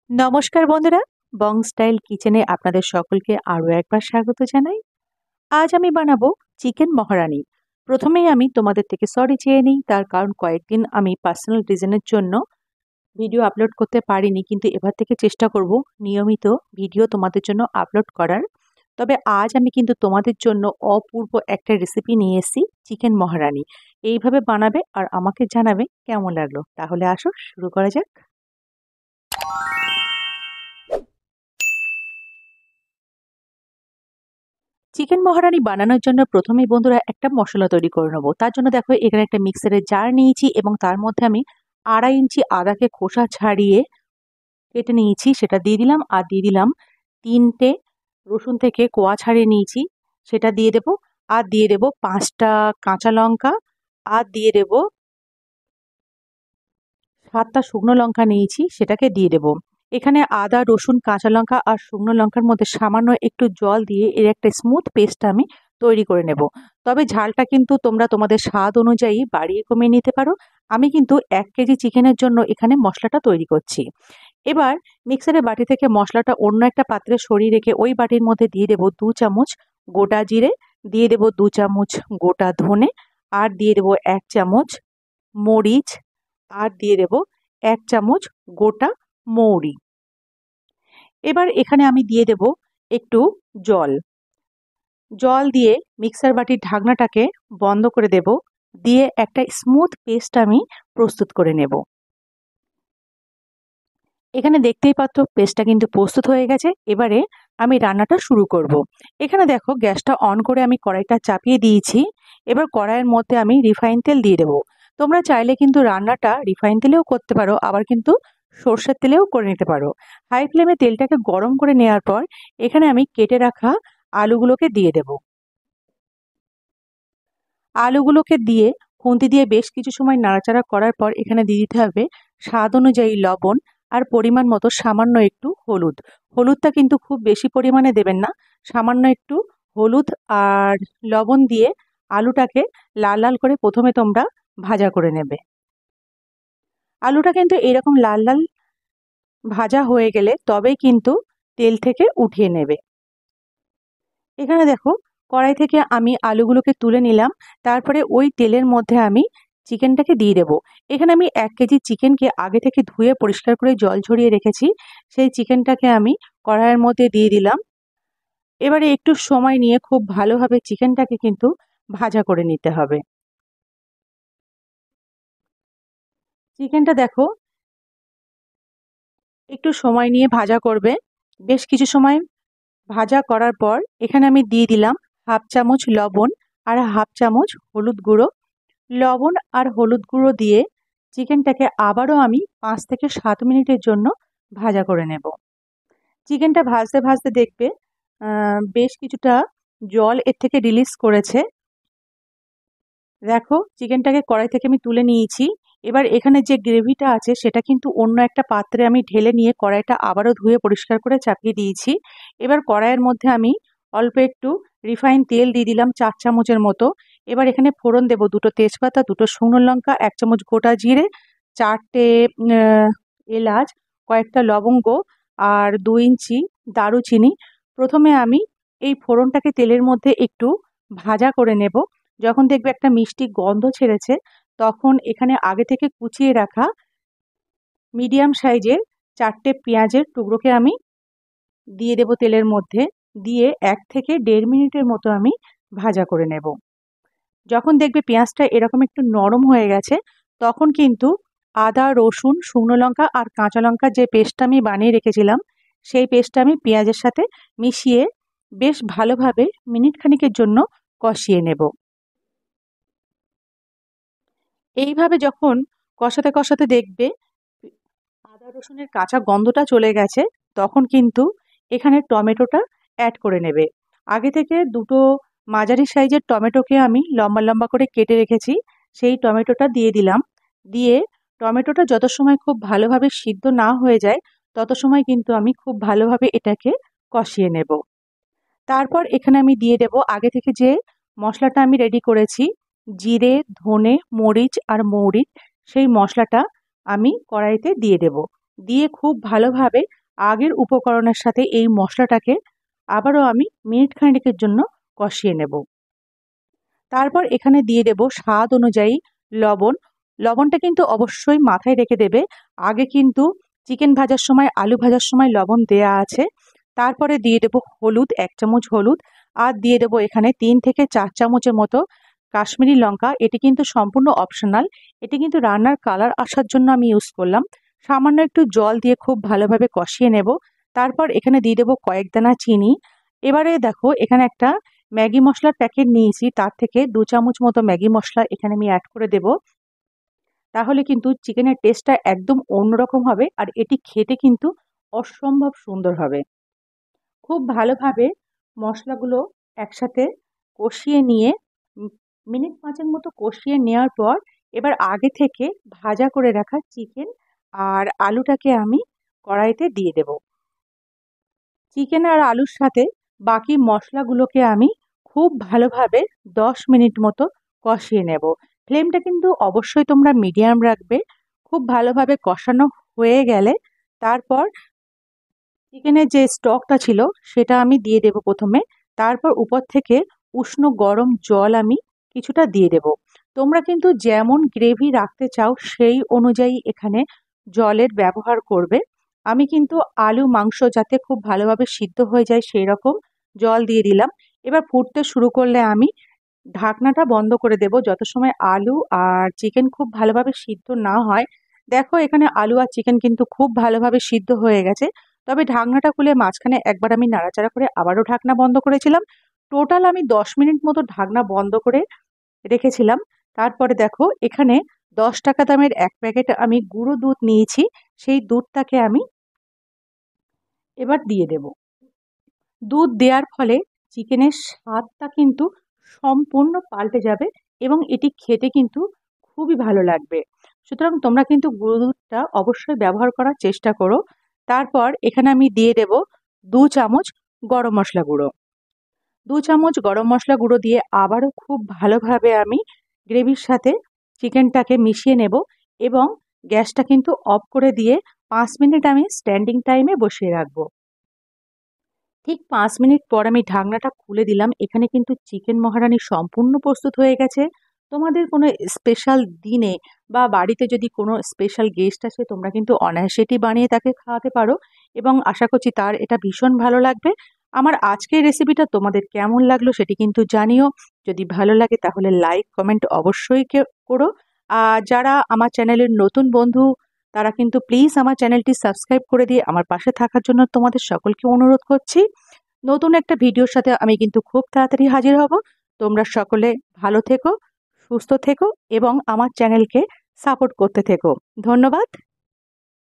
নমস্কার বন্ধুরা, বং স্টাইল কিচেনে আপনাদের সকলকে আরও একবার স্বাগত জানাই। আজ আমি বানাবো চিকেন মহারানি। প্রথমেই আমি তোমাদের থেকে সরি চেয়ে নিই, তার কারণ কয়েকদিন আমি পার্সোনাল রিজনের জন্য ভিডিও আপলোড করতে পারিনি, কিন্তু এবার থেকে চেষ্টা করব নিয়মিত ভিডিও তোমাদের জন্য আপলোড করার। তবে আজ আমি কিন্তু তোমাদের জন্য অপূর্ব একটা রেসিপি নিয়ে এসেছি, চিকেন মহারানি। এইভাবে বানাবে আর আমাকে জানাবে কেমন লাগলো। তাহলে আসো শুরু করা যাক। চিকেন মহারানি বানানোর জন্য প্রথমেই বন্ধুরা একটা মশলা তৈরি করে নেবো। তার জন্য দেখো এখানে একটা মিক্সারের জার নিয়েছি এবং তার মধ্যে আমি 2.5 ইঞ্চি আদাকে খোসা ছাড়িয়ে কেটে নিয়েছি, সেটা দিয়ে দিলাম। আর দিয়ে দিলাম 3টে রসুন থেকে কোয়া ছাড়িয়ে নিয়েছি, সেটা দিয়ে দেবো। আর দিয়ে দেবো 5টা কাঁচা লঙ্কা। আর দিয়ে দেবো 7টা শুকনো লঙ্কা নিয়েছি, সেটাকে দিয়ে দেবো। এখানে আদা, রসুন, কাঁচা লঙ্কা আর শুকনো লঙ্কার মধ্যে সামান্য একটু জল দিয়ে এর একটা স্মুথ পেস্ট আমি তৈরি করে নেব। তবে ঝালটা কিন্তু তোমরা তোমাদের স্বাদ অনুযায়ী বাড়িয়ে কমিয়ে নিতে পারো। আমি কিন্তু 1 কেজি চিকেনের জন্য এখানে মশলাটা তৈরি করছি। এবার মিক্সারের বাটি থেকে মশলাটা অন্য একটা পাত্রে সরিয়ে রেখে ওই বাটির মধ্যে দিয়ে দেবো 2 চামচ গোটা জিরে, দিয়ে দেবো 2 চামচ গোটা ধনে, আর দিয়ে দেবো 1 চামচ মরিচ, আর দিয়ে দেব 1 চামচ গোটা মৌরি। এবার এখানে আমি দিয়ে দেব একটু জল। জল দিয়ে মিক্সার বাটির ঢাকনাটাকে বন্ধ করে দেব, দিয়ে একটা স্মুথ পেস্ট আমি প্রস্তুত করে নেব। এখানে দেখতেই পাচ্ছ পেস্টটা কিন্তু প্রস্তুত হয়ে গেছে। এবারে আমি রান্নাটা শুরু করব। এখানে দেখো গ্যাসটা অন করে আমি কড়াইটা চাপিয়ে দিয়েছি। এবার কড়াইয়ের মধ্যে আমি রিফাইন তেল দিয়ে দেবো। তোমরা চাইলে কিন্তু রান্নাটা রিফাইন তেলেও করতে পারো, আবার কিন্তু সর্ষের তেলেও করে নিতে পারো। হাই ফ্লেমে তেলটাকে গরম করে নেওয়ার পর এখানে আমি কেটে রাখা আলুগুলোকে দিয়ে দেব। আলুগুলোকে দিয়ে খুন্তি দিয়ে বেশ কিছু সময় নাড়াচাড়া করার পর এখানে দিয়ে দিতে হবে স্বাদ অনুযায়ী লবণ আর পরিমাণ মতো সামান্য একটু হলুদ। হলুদটা কিন্তু খুব বেশি পরিমাণে দেবেন না, সামান্য একটু হলুদ আর লবণ দিয়ে আলুটাকে লাল লাল করে প্রথমে তোমরা ভাজা করে নেবে। আলুটা কিন্তু এরকম লাল লাল ভাজা হয়ে গেলে তবেই কিন্তু তেল থেকে উঠিয়ে নেবে। এখানে দেখো কড়াই থেকে আমি আলুগুলোকে তুলে নিলাম, তারপরে ওই তেলের মধ্যে আমি চিকেনটাকে দিয়ে দেবো। এখানে আমি 1 কেজি চিকেনকে আগে থেকে ধুয়ে পরিষ্কার করে জল ঝরিয়ে রেখেছি, সেই চিকেনটাকে আমি কড়াইয়ের মধ্যে দিয়ে দিলাম। এবারে একটু সময় নিয়ে খুব ভালোভাবে চিকেনটাকে কিন্তু ভাজা করে নিতে হবে। চিকেনটা দেখো একটু সময় নিয়ে ভাজা করবে। বেশ কিছু সময় ভাজা করার পর এখানে আমি দিয়ে দিলাম 1/2 চামচ লবণ আর 1/2 চামচ হলুদ গুঁড়ো। লবণ আর হলুদ গুঁড়ো দিয়ে চিকেনটাকে আবারও আমি 5 থেকে 7 মিনিটের জন্য ভাজা করে নেব। চিকেনটা ভাজতে ভাজতে দেখবে বেশ কিছুটা জল এর থেকে রিলিজ করেছে। দেখো চিকেনটাকে কড়াই থেকে আমি তুলে নিয়েছি। এবার এখানে যে গ্রেভিটা আছে সেটা কিন্তু অন্য একটা পাত্রে আমি ঢেলে নিয়ে কড়াইটা আবারও ধুয়ে পরিষ্কার করে চাপিয়ে দিয়েছি। এবার কড়াইয়ের মধ্যে আমি অল্প একটু রিফাইন তেল দিয়ে দিলাম 4 চামচের মতো। এবার এখানে ফোড়ন দেব 2টো তেজপাতা, 2টো শুকনো লঙ্কা, 1 চামচ গোটা জিরে, 4টে এলাচ, কয়েকটা লবঙ্গ আর 2 ইঞ্চি দারুচিনি। প্রথমে আমি এই ফোড়নটাকে তেলের মধ্যে একটু ভাজা করে নেব। যখন দেখবে একটা মিষ্টি গন্ধ ছেড়েছে তখন এখানে আগে থেকে কুচিয়ে রাখা মিডিয়াম সাইজের 4টে পেঁয়াজের টুকরোকে আমি দিয়ে দেব তেলের মধ্যে, দিয়ে 1 থেকে 1.5 মিনিটের মতো আমি ভাজা করে নেব। যখন দেখবে পেঁয়াজটা এরকম একটু নরম হয়ে গেছে তখন কিন্তু আদা, রসুন, শুকনো লঙ্কা আর কাঁচা লঙ্কার যে পেস্টটা আমি বানিয়ে রেখেছিলাম সেই পেস্টটা আমি পেঁয়াজের সাথে মিশিয়ে বেশ ভালোভাবে মিনিট খানিকের জন্য কষিয়ে নেব। এইভাবে যখন কষাতে কষাতে দেখবে আদা রসুনের কাঁচা গন্ধটা চলে গেছে তখন কিন্তু এখানে টমেটোটা অ্যাড করে নেবে। আগে থেকে 2টো মাঝারি সাইজের টমেটোকে আমি লম্বা লম্বা করে কেটে রেখেছি, সেই টমেটোটা দিয়ে দিলাম। দিয়ে টমেটোটা যত সময় খুব ভালোভাবে সিদ্ধ না হয়ে যায় তত সময় কিন্তু আমি খুব ভালোভাবে এটাকে কষিয়ে নেব। তারপর এখানে আমি দিয়ে দেব আগে থেকে যে মশলাটা আমি রেডি করেছি, জিরে, ধনে, মরিচ আর মৌরি, সেই মশলাটা আমি কড়াইতে দিয়ে দেব। দিয়ে খুব ভালোভাবে আগের উপকরণের সাথে এই মশলাটাকে আবারও আমি মিনিট খানেকের জন্য কষিয়ে নেব। তারপর এখানে দিয়ে দেব স্বাদ অনুযায়ী লবণ। লবণটা কিন্তু অবশ্যই মাথায় রেখে দেবে। আগে কিন্তু চিকেন ভাজার সময়, আলু ভাজার সময় লবণ দেয়া আছে। তারপরে দিয়ে দেব হলুদ, 1 চামচ হলুদ, আর দিয়ে দেব এখানে 3 থেকে 4 চামচের মতো কাশ্মীরি লঙ্কা। এটি কিন্তু সম্পূর্ণ অপশনাল। এটি কিন্তু রান্নার কালার আসার জন্য আমি ইউজ করলাম। সামান্য একটু জল দিয়ে খুব ভালোভাবে কষিয়ে নেব। তারপর এখানে দিয়ে দেব কয়েক দানা চিনি। এবারে দেখো এখানে একটা ম্যাগি মশলার প্যাকেট নিয়েছি, তার থেকে 2 চামচ মতো ম্যাগি মশলা এখানে আমি অ্যাড করে দেব। তাহলে কিন্তু চিকেনের টেস্টটা একদম অন্যরকম হবে, আর এটি খেতে কিন্তু অসম্ভব সুন্দর হবে। খুব ভালোভাবে মশলাগুলো একসাথে কষিয়ে নিয়ে মিনিট 5-এর মতো কষিয়ে নেওয়ার পর এবার আগে থেকে ভাজা করে রাখা চিকেন আর আলুটাকে আমি কড়াইতে দিয়ে দেব। চিকেন আর আলুর সাথে বাকি মশলাগুলোকে আমি খুব ভালোভাবে 10 মিনিট মতো কষিয়ে নেব। ফ্লেমটা কিন্তু অবশ্যই তোমরা মিডিয়াম রাখবে। খুব ভালোভাবে কষানো হয়ে গেলে তারপর চিকেনের যে স্টকটা ছিল সেটা আমি দিয়ে দেব প্রথমে। তারপর উপর থেকে উষ্ণ গরম জল আমি কিছুটা দিয়ে দেব। তোমরা কিন্তু যেমন গ্রেভি রাখতে চাও সেই অনুযায়ী এখানে জলের ব্যবহার করবে। আমি কিন্তু আলু মাংস যাতে খুব ভালোভাবে সিদ্ধ হয়ে যায় সেই রকম জল দিয়ে দিলাম। এবার ফুটতে শুরু করলে আমি ঢাকনাটা বন্ধ করে দেব যত সময় আলু আর চিকেন খুব ভালোভাবে সিদ্ধ না হয়। দেখো এখানে আলু আর চিকেন কিন্তু খুব ভালোভাবে সিদ্ধ হয়ে গেছে। তবে ঢাকনাটা খুলে মাঝখানে একবার আমি নাড়াচাড়া করে আবারও ঢাকনা বন্ধ করেছিলাম। টোটাল আমি 10 মিনিট মতো ঢাকনা বন্ধ করে রেখেছিলাম। তারপরে দেখো এখানে 10 টাকা দামের 1 প্যাকেট আমি গুঁড়ো দুধ নিয়েছি। সেই দুধটাকে আমি এবার দিয়ে দেব। দুধ দেওয়ার ফলে চিকেনের স্বাদটা কিন্তু সম্পূর্ণ পাল্টে যাবে এবং এটি খেতে কিন্তু খুবই ভালো লাগবে। সুতরাং তোমরা কিন্তু গুঁড়ো দুধটা অবশ্যই ব্যবহার করার চেষ্টা করো। তারপর এখানে আমি দিয়ে দেব 2 চামচ গরম মশলা গুঁড়ো। 2 চামচ গরম মশলা গুঁড়ো দিয়ে আবারও খুব ভালোভাবে আমি গ্রেভির সাথে চিকেনটাকে মিশিয়ে নেব এবং গ্যাসটা কিন্তু অফ করে দিয়ে 5 মিনিট আমি স্ট্যান্ডিং টাইমে বসিয়ে রাখবো। ঠিক 5 মিনিট পর আমি ঢাকনাটা খুলে দিলাম। এখানে কিন্তু চিকেন মহারানি সম্পূর্ণ প্রস্তুত হয়ে গেছে। তোমাদের কোনো স্পেশাল দিনে বা বাড়িতে যদি কোনো স্পেশাল গেস্ট আসে তোমরা কিন্তু অনায়াসে এটি বানিয়ে তাকে খাওয়াতে পারো এবং আশা করছি তার এটা ভীষণ ভালো লাগবে। আমার আজকের রেসিপিটা তোমাদের কেমন লাগলো সেটি কিন্তু জানিও। যদি ভালো লাগে তাহলে লাইক কমেন্ট অবশ্যই করো। আর যারা আমার চ্যানেলের নতুন বন্ধু তারা কিন্তু প্লিজ আমার চ্যানেলটি সাবস্ক্রাইব করে দিয়ে আমার পাশে থাকার জন্য তোমাদের সকলকে অনুরোধ করছি। নতুন একটা ভিডিওর সাথে আমি কিন্তু খুব তাড়াতাড়ি হাজির হব। তোমরা সকলে ভালো থেকো, সুস্থ থেকো এবং আমার চ্যানেলকে সাপোর্ট করতে থেকো। ধন্যবাদ।